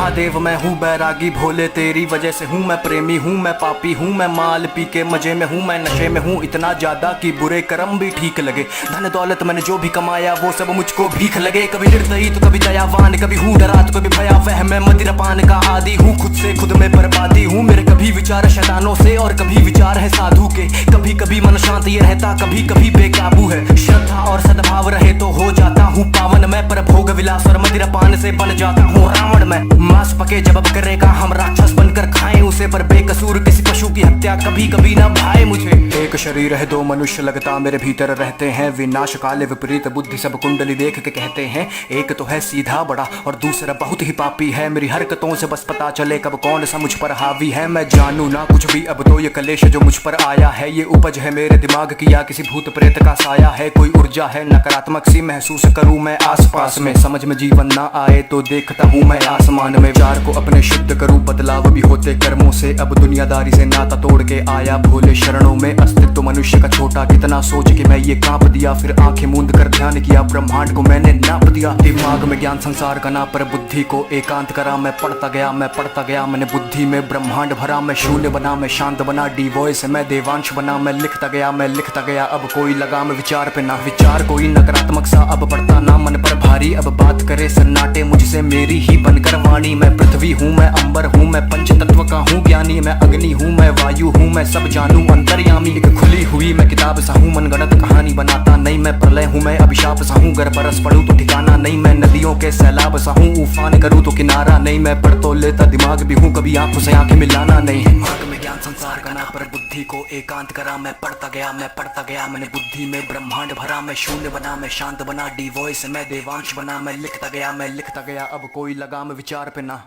महादेव मैं हूँ बैरागी भोले तेरी वजह से हूँ मैं प्रेमी हूँ मैं पापी हूँ मैं माल पी के मजे में हूँ मैं नशे में हूँ इतना ज्यादा कि बुरे कर्म भी ठीक लगे। धन दौलत मैंने जो भी कमाया वो सब मुझको भीख लगे। कभी निर्दयी तो कभी दयावान कभी हूँ डरा तो कभी भयावह मैं मदिरापान का आदि हूँ खुद से खुद में बर्बादी हूँ। मेरे कभी विचार शैतानों से और कभी विचार है साधु के। कभी कभी मन शांत ये रहता कभी कभी बेकाबू है। श्रद्धा और सद्भाव रहे तो हो जाता हूँ पावन मैं पर भोग विलास और मदिरापान से बन जाता हूँ रावण मैं। मांस पके जब अब करेगा हम राक्षस बनकर खाएं उसे पर बेकसूर किसी पशु की हत्या कभी कभी ना भाए मुझे। एक शरीर है दो मनुष्य लगता मेरे भीतर रहते हैं विनाश काले विपरीत बुद्धि सब कुंडली देख के कहते हैं। एक तो है सीधा बड़ा और दूसरा बहुत ही पापी है। मेरी हरकतों से बस पता चले कब कौन सा मुझ पर हावी है। मैं जानू ना कुछ भी अब तो ये कलेश जो मुझ पर आया है ये उपज है मेरे दिमाग की या किसी भूत प्रेत का साया है। कोई ऊर्जा है नकारात्मक सी महसूस करूं मैं आसपास में। समझ में जीवन ना आए तो देखता हूँ मैं आसमान में। विचार को अपने शुद्ध करूं बदलाव भी होते कर्मों से। अब दुनियादारी से नाता तोड़ के आया भोले शरणों में। अस्तित्व मनुष्य का छोटा कितना सोच के मैं ये कांप दिया। फिर आंखें मूंद कर ध्यान किया ब्रह्मांड को मैंने नाप दिया। दिमाग में ज्ञान संसार का ना पर बुद्धि को एकांत करा। मैं पढ़ता गया मैंने बुद्धि में ब्रह्मांड भरा। मैं शून्य बना मैं शांत बना डी वॉइस मैं देवांश बना। मैं लिखता गया अब कोई लगाम विचार पे ना। विचार कोई नकारात्मक सा अब पड़ता ना मन पर भारी। अब बात करे सन्नाटे मुझसे मेरी ही बनकर वाणी। मैं पृथ्वी हूँ मैं अंबर हूँ मैं पंच तत्व का हूँ ज्ञानी। मैं अग्नि हूँ मैं वायु हूँ मैं सब जानू अंतर्यामी। एक खुली हुई मैं किताब सा हूँ मनगढ़ंत कहानी बनाता नहीं। मैं प्रलय हूँ मैं अभिशाप सा हूँ गर बरस पड़ूं तो ठिकाना नहीं। मैं नदियों के सैलाब सा हूँ उफान करूँ तो किनारा नहीं। मैं पढ़ तो लेता दिमाग भी हूँ कभी आंखों से आंखें मिलाना नहीं। दिमाग में ज्ञान संसार का ना पर बुद्धि को एकांत करा। मैं पढ़ता गया मैंने बुद्धि में ब्रह्मांड भरा। मैं शून्य बना मैं शांत बना डी वॉइस मैं देवांश बना। मैं लिखता गया अब कोई लगाम विचार पे ना।